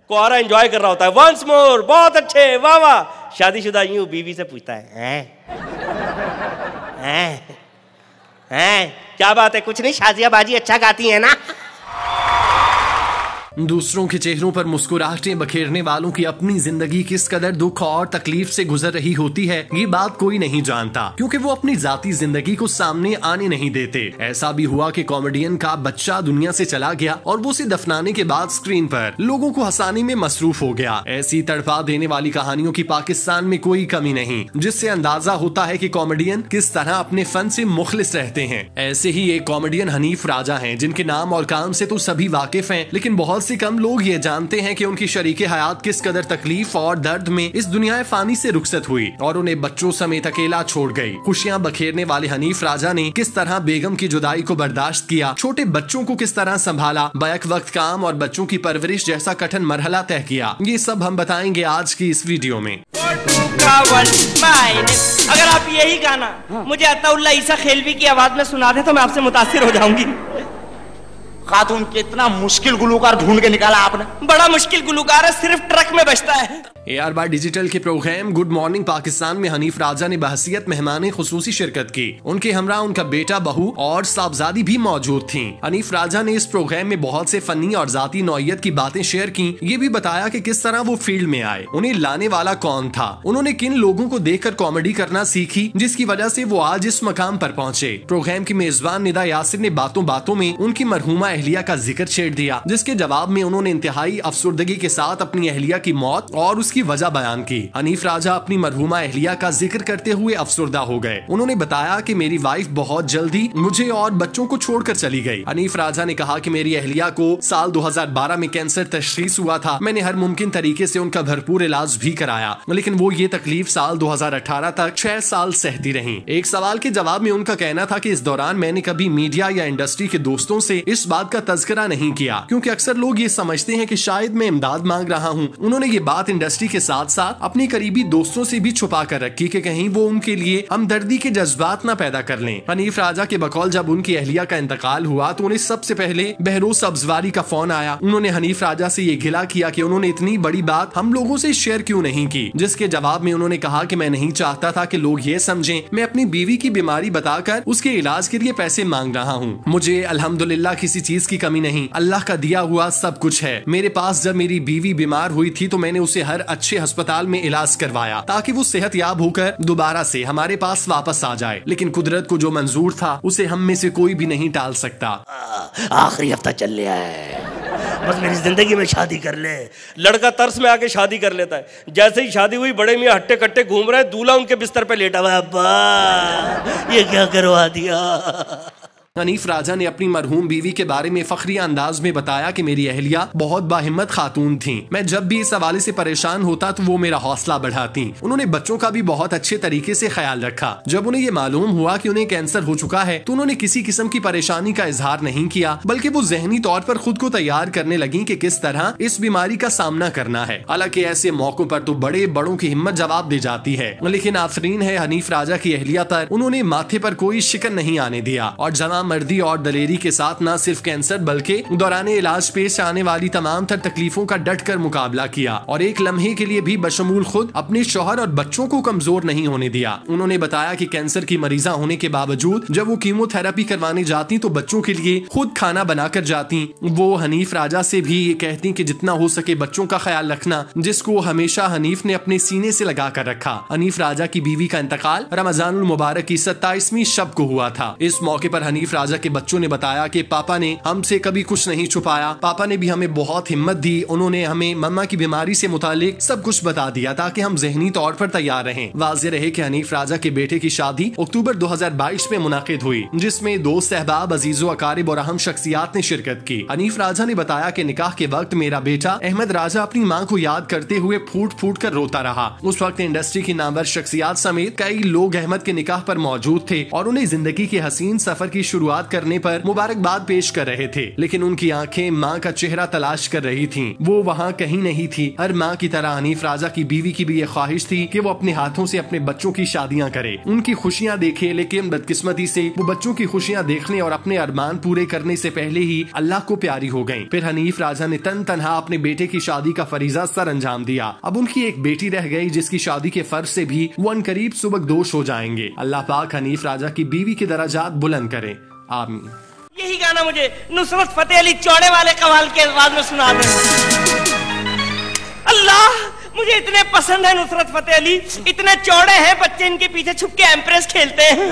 कुआरा enjoy कर रहा होता है, वंस मोर, बहुत अच्छे, वाह वाह। शादीशुदा यूं बीवी से पूछता है, क्या बात है? कुछ नहीं, शाजिया बाजी अच्छा गाती है ना। दूसरों के चेहरों पर मुस्कुराहटें बखेरने वालों की अपनी जिंदगी किस कदर दुख और तकलीफ से गुजर रही होती है, ये बात कोई नहीं जानता, क्योंकि वो अपनी जाती जिंदगी को सामने आने नहीं देते। ऐसा भी हुआ कि कॉमेडियन का बच्चा दुनिया से चला गया और वो उसे दफनाने के बाद स्क्रीन पर लोगों को हंसाने में मसरूफ हो गया। ऐसी तड़पा देने वाली कहानियों की पाकिस्तान में कोई कमी नहीं, जिससे अंदाजा होता है कि कॉमेडियन किस तरह अपने फन से मुखलिस रहते हैं। ऐसे ही एक कॉमेडियन हनीफ राजा हैं, जिनके नाम और काम से तो सभी वाकिफ हैं, लेकिन बहुत से कम लोग ये जानते हैं कि उनकी शरीके हयात किस कदर तकलीफ और दर्द में इस दुनिया फानी से रुखसत हुई और उन्हें बच्चों समेत अकेला छोड़ गई। खुशियां बखेरने वाले हनीफ राजा ने किस तरह बेगम की जुदाई को बर्दाश्त किया, छोटे बच्चों को किस तरह संभाला, बैक वक्त काम और बच्चों की परवरिश जैसा कठिन मरहला तय किया, ये सब हम बताएंगे आज की इस वीडियो में। अगर आप यही गाना मुझे अताउल्लाह ईसा खेलवी की आवाज में सुना दे तो मैं आपसे मुतासिर हो जाऊंगी। खातून, कितना मुश्किल गुलूकार ढूंढ के निकाला आपने। बड़ा मुश्किल गुलूकार है, सिर्फ ट्रक में बजता है। AR डिजिटल के प्रोग्राम गुड मॉर्निंग पाकिस्तान में हनीफ राजा ने बहसियत मेहमान खुसूसी शिरकत की। उनके हमरा उनका बेटा, बहू और साहबजादी भी मौजूद थीं। हनीफ राजा ने इस प्रोग्राम में बहुत से फनी और जाती नौयत की बातें शेयर की। ये भी बताया कि किस तरह वो फील्ड में आए, उन्हें लाने वाला कौन था, उन्होंने किन लोगों को देखकर कॉमेडी करना सीखी, जिसकी वजह से वो आज इस मकाम पर पहुंचे। प्रोग्राम की मेजबान निदा यासिर ने बातों बातों में उनकी मरहूमा अहलिया का जिक्र छेड़ दिया, जिसके जवाब में उन्होंने इंतहाई अफसुर्दगी के साथ अपनी अहलिया की मौत और उसकी वजह बयान की। हनीफ राजा अपनी मरहूमा अहलिया का जिक्र करते हुए अफसुर्दा हो गए। उन्होंने बताया कि मेरी वाइफ बहुत जल्दी मुझे और बच्चों को छोड़कर चली गई। हनीफ राजा ने कहा कि मेरी अहलिया को साल 2012 में कैंसर तशखीस हुआ था। मैंने हर मुमकिन तरीके से उनका भरपूर इलाज भी कराया, लेकिन वो ये तकलीफ साल 2018 तक 6 साल सहती रही। एक सवाल के जवाब में उनका कहना था कि इस दौरान मैंने कभी मीडिया या इंडस्ट्री के दोस्तों से इस बात का तज़किरा नहीं किया, क्योंकि अक्सर लोग ये समझते हैं कि शायद मैं इमदाद मांग रहा हूँ। उन्होंने ये बात इंडस्ट्री के साथ साथ अपने करीबी दोस्तों से भी छुपा कर रखी कि कहीं वो उनके लिए हमदर्दी के जज्बात न पैदा कर लें। हनीफ राजा के बकौल जब उनकी अहलिया का इंतकाल हुआ तो उन्हें सबसे पहले बहरोज सब्जवारी का फोन आया। उन्होंने हनीफ राजा से ये गिला किया कि उन्होंने इतनी बड़ी बात हम लोगों से शेयर क्यों नहीं की, जिसके जवाब में उन्होंने कहा कि मैं नहीं चाहता था कि लोग ये समझें मैं अपनी बीवी की बीमारी बताकर उसके इलाज के लिए पैसे मांग रहा हूँ। मुझे अल्हम्दुलिल्लाह किसी चीज की कमी नहीं, अल्लाह का दिया हुआ सब कुछ है। मेरे पास जब मेरी बीवी बीमार हुई थी तो मैंने उसे हर अच्छे अस्पताल में इलाज करवाया ताकि वो सेहतयाब होकर दोबारा से हमारे पास वापस आ जाए, लेकिन कुदरत को जो मंजूर था उसे हम में से कोई भी नहीं टाल सकता। आखिरी हफ्ता चल रहा है, बस मेरी जिंदगी में शादी कर ले। लड़का तरस में आके शादी कर लेता है। जैसे ही शादी हुई बड़े मियाँ हट्टे कट्टे घूम रहे हैं, दूल्हा उनके बिस्तर पे लेटा हुआ है। अब्बा ये क्या करवा दिया। हनीफ राजा ने अपनी मरहूम बीवी के बारे में फखरिया अंदाज में बताया कि मेरी अहलिया बहुत बाहिम्मत खातून थी। मैं जब भी इस हवाले से परेशान होता तो वो मेरा हौसला बढ़ाती। उन्होंने बच्चों का भी बहुत अच्छे तरीके से ख्याल रखा। जब उन्हें ये मालूम हुआ कि उन्हें कैंसर हो चुका है तो उन्होंने किसी किस्म की परेशानी का इजहार नहीं किया, बल्कि वो जहनी तौर पर खुद को तैयार करने लगी कि किस तरह इस बीमारी का सामना करना है। हालांकि ऐसे मौकों पर तो बड़े बड़ों की हिम्मत जवाब दे जाती है, लेकिन आफरीन है हनीफ राजा की अहलिया पर। उन्होंने माथे पर कोई शिकन नहीं आने दिया और जना मर्दी और दलेरी के साथ न सिर्फ कैंसर बल्कि दौरान इलाज पेश आने वाली तमाम तर तकलीफों का डट कर मुकाबला किया और एक लम्हे के लिए भी बशमूल खुद अपने शौहर और बच्चों को कमजोर नहीं होने दिया। उन्होंने बताया कि कैंसर की मरीजा होने के बावजूद जब वो कीमोथेरेपी करवाने जाती तो बच्चों के लिए खुद खाना बनाकर जाती। वो हनीफ राजा से भी ये कहती कि जितना हो सके बच्चों का ख्याल रखना, जिसको हमेशा हनीफ ने अपने सीने से लगा कर रखा। हनीफ राजा की बीवी का इंतकाल रमजानुल मुबारक की 27वीं शब को हुआ था। इस मौके पर हनीफ राजा के बच्चों ने बताया कि पापा ने हमसे कभी कुछ नहीं छुपाया, पापा ने भी हमें बहुत हिम्मत दी। उन्होंने हमें मम्मा की बीमारी से मुतालिक सब कुछ बता दिया ताकि हम ज़हनी तौर पर तैयार रहें। वाज़ेह रहे कि हनीफ राजा के बेटे की शादी अक्टूबर 2022 में मुनाकिद हुई, जिसमें दोस्त सहबाब अजीजो अकारिब और अहम शख्सियात ने शिरकत की। हनीफ राजा ने बताया कि निकाह के वक्त मेरा बेटा अहमद राजा अपनी माँ को याद करते हुए फूट फूट कर रोता रहा। उस वक्त इंडस्ट्री की नामवर शख्सियात समेत कई लोग अहमद के निकाह पर मौजूद थे और उन्हें जिंदगी के हसीन सफर की शुरुआत करने पर मुबारकबाद पेश कर रहे थे, लेकिन उनकी आंखें माँ का चेहरा तलाश कर रही थीं। वो वहाँ कहीं नहीं थी। हर माँ की तरह हनीफ राजा की बीवी की भी ये ख्वाहिश थी कि वो अपने हाथों से अपने बच्चों की शादियाँ करे, उनकी खुशियाँ देखे, लेकिन बदकिस्मती से वो बच्चों की खुशियाँ देखने और अपने अरमान पूरे करने से पहले ही अल्लाह को प्यारी हो गयी। फिर हनीफ राजा ने तन तनहा अपने बेटे की शादी का फरीजा सर अंजाम दिया। अब उनकी एक बेटी रह गई जिसकी शादी के फर्ज से भी वो अनकरीब सुबकदोश हो जाएंगे। अल्लाह पाक हनीफ राजा की बीवी के दराजात बुलंद करे, आमीन। यही गाना मुझे नुसरत फतेह अली चौड़े वाले कवाल के अंदाज में सुना दे। अल्लाह, मुझे इतने पसंद है नुसरत फतेह अली, इतने चौड़े हैं, बच्चे इनके पीछे छुप के एम्प्रेस खेलते हैं।